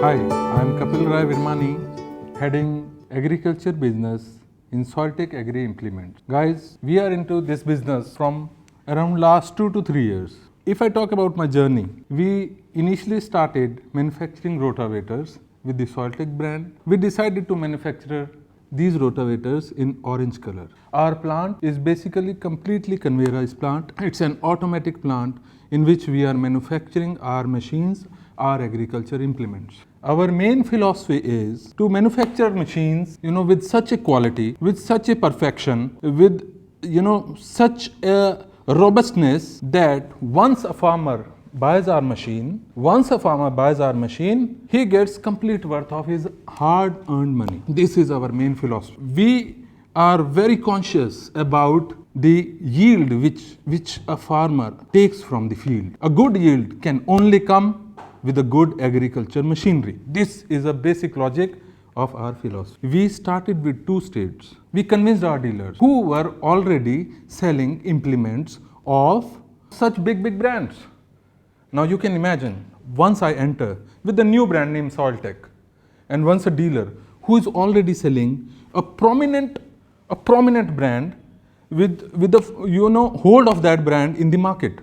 Hi, I am Kapil Rai Virmani, heading agriculture business in Soiltech Agri Implements. Guys, we are into this business from around last 2 to 3 years. If I talk about my journey, we initially started manufacturing rotavators with the Soiltech brand. We decided to manufacture these rotavators in orange color. Our plant is basically completely conveyorized plant. It's an automatic plant in which we are manufacturing our machines, our agriculture implements. Our main philosophy is to manufacture machines, with such a quality, with such a perfection, with, such a robustness that once a farmer buys our machine, he gets complete worth of his hard-earned money. This is our main philosophy. We are very conscious about the yield which a farmer takes from the field. A good yield can only come with a good agriculture machinery. This is a basic logic of our philosophy. We started with 2 states. We convinced our dealers who were already selling implements of such big brands. Now you can imagine, once I enter with a new brand name Soiltech, and once a dealer who is already selling a prominent brand with the hold of that brand in the market.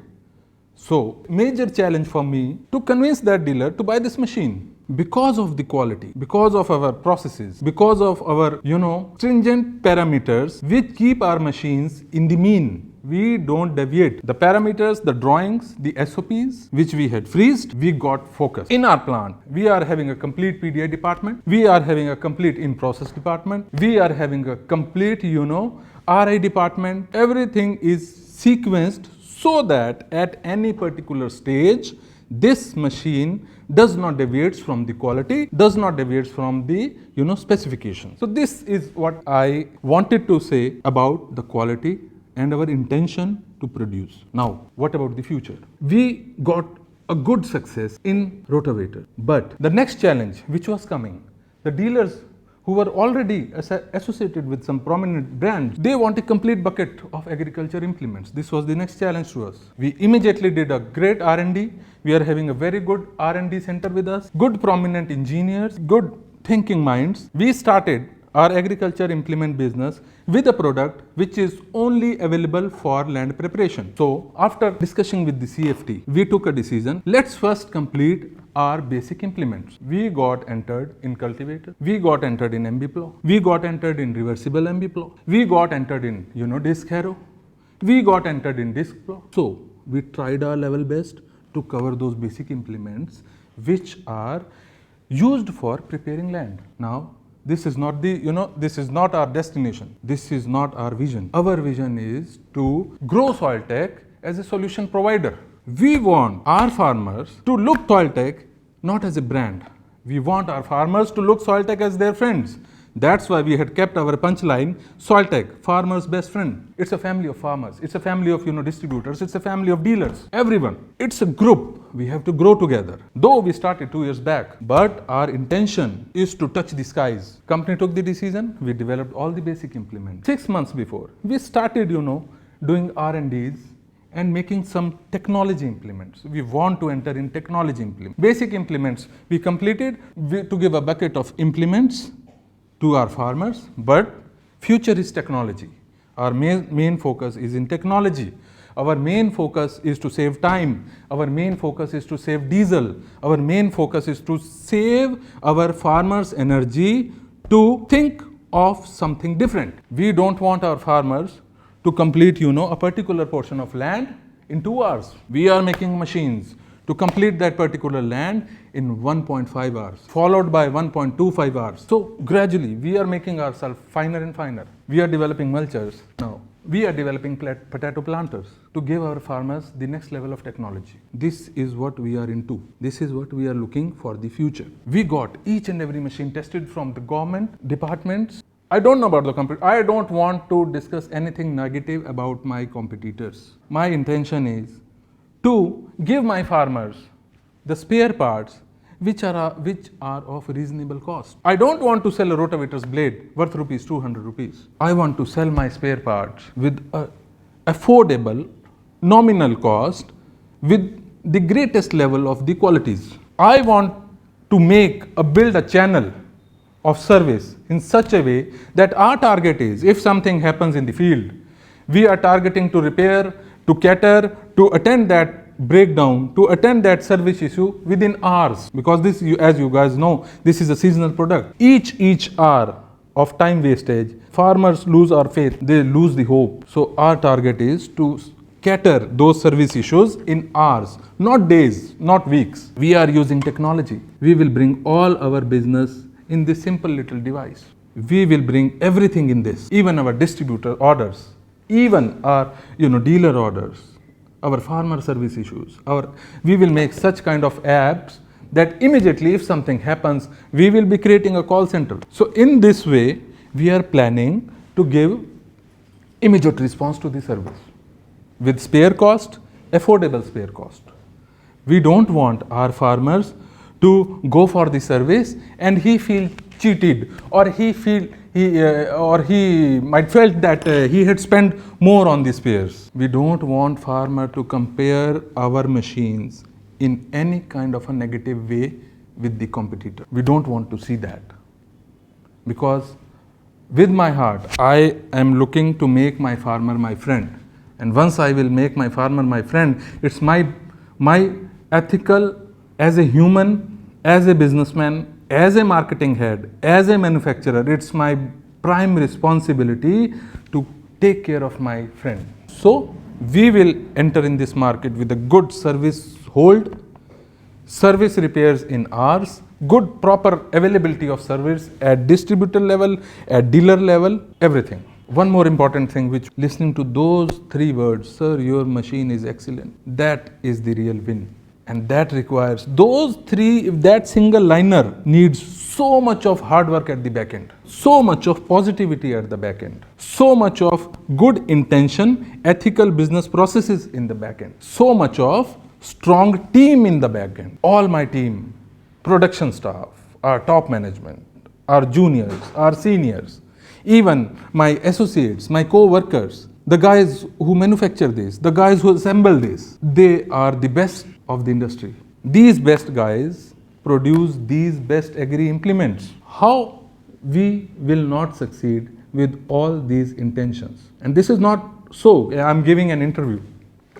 So, major challenge for me to convince that dealer to buy this machine because of the quality, because of our processes, because of our, stringent parameters which keep our machines in the mean. We don't deviate. The parameters, the drawings, the SOPs which we had freezed, we got focused. In our plant, we are having a complete PDI department. We are having a complete in-process department. We are having a complete, RI department. Everything is sequenced so that at any particular stage, this machine does not deviate from the quality, does not deviate from the specification. So this is what I wanted to say about the quality and our intention to produce. Now, what about the future? We got a good success in rotavator, but the next challenge which was coming, the dealers who were already associated with some prominent brands, they want a complete bucket of agriculture implements. This was the next challenge to us. We immediately did a great R&D. We are having a very good R&D center with us, good prominent engineers, good thinking minds. We started our agriculture implement business with a product which is only available for land preparation. So after discussing with the CFT, we took a decision, let's first complete our basic implements. We got entered in cultivator, we got entered in MB plow, we got entered in reversible MB plow, we got entered in disc harrow, we got entered in disc plow. So we tried our level best to cover those basic implements which are used for preparing land. Now, this is not this is not our destination. This is not our vision. Our vision is to grow Soiltech as a solution provider. We want our farmers to look Soiltech not as a brand. We want our farmers to look Soiltech as their friends. That's why we had kept our punchline, Soiltech, farmer's best friend. It's a family of farmers. It's a family of distributors. It's a family of dealers. Everyone. It's a group. We have to grow together. Though we started 2 years back, but our intention is to touch the skies. Company took the decision. We developed all the basic implements. 6 months before, we started, doing R&Ds and making some technology implements. We want to enter in technology implements. Basic implements we completed to give a bucket of implements to our farmers, but future is technology. Our main focus is in technology. Our main focus is to save time. Our main focus is to save diesel. Our main focus is to save our farmers' energy to think of something different. We don't want our farmers to complete, a particular portion of land in 2 hours. We are making machines to complete that particular land in 1.5 hours, followed by 1.25 hours. So gradually, we are making ourselves finer and finer. We are developing mulchers. Now, we are developing potato planters to give our farmers the next level of technology. This is what we are into. This is what we are looking for the future. We got each and every machine tested from the government departments. I don't know about the competitor. I don't want to discuss anything negative about my competitors. My intention is to give my farmers the spare parts which are of reasonable cost. I don't want to sell a rotavator's blade worth rupees 200 rupees. I want to sell my spare parts with a affordable nominal cost with the greatest level of the qualities. I want to to build a channel of service in such a way that our target is, if something happens in the field, we are targeting to repair, to cater, to attend that breakdown, to attend that service issue within hours. Because this, as you guys know, this is a seasonal product. Each hour of time wastage, farmers lose our faith, they lose the hope. So our target is to cater those service issues in hours, not days, not weeks. We are using technology. We will bring all our business in this simple little device. We will bring everything in this, even our distributor orders, even our dealer orders, our farmer service issues. We will make such kind of apps that immediately if something happens, we will be creating a call center. So in this way, we are planning to give immediate response to the service with spare cost, affordable spare cost. We don't want our farmers to go for the service and he feel cheated, or he might felt that he had spent more on the spares. We don't want farmer to compare our machines in any kind of a negative way with the competitor. We don't want to see that, because with my heart I am looking to make my farmer my friend, and once I will make my farmer my friend, it's my ethical, as a human, as a businessman, as a marketing head, as a manufacturer, it's my prime responsibility to take care of my friend. So we will enter in this market with a good service hold, service repairs in hours, good proper availability of service at distributor level, at dealer level, everything. One more important thing, which listening to those three words, sir, your machine is excellent, that is the real win. And that requires those three, if that single liner needs so much of hard work at the back end, so much of positivity at the back end, so much of good intention, ethical business processes in the back end, so much of strong team in the back end. All my team, production staff, our top management, our juniors, our seniors, even my associates, my co-workers, the guys who manufacture this, the guys who assemble this, they are the best of the industry. These best guys produce these best agri implements. How we will not succeed with all these intentions? And this is not so, I'm giving an interview,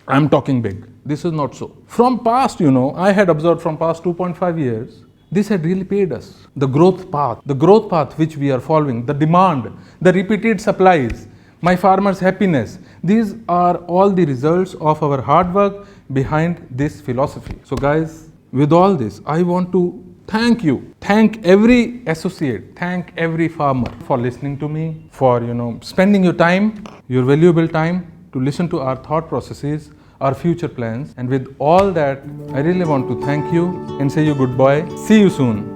I'm talking big. This is not so. From past, I had observed from past 2.5 years, this had really paid us. The growth path which we are following, the demand, the repeated supplies, my farmers' happiness, these are all the results of our hard work behind this philosophy. So guys, with all this, I want to thank you, thank every associate, thank every farmer for listening to me, for spending your time, your valuable time to listen to our thought processes, our future plans. And with all that, I really want to thank you and say you goodbye. See you soon.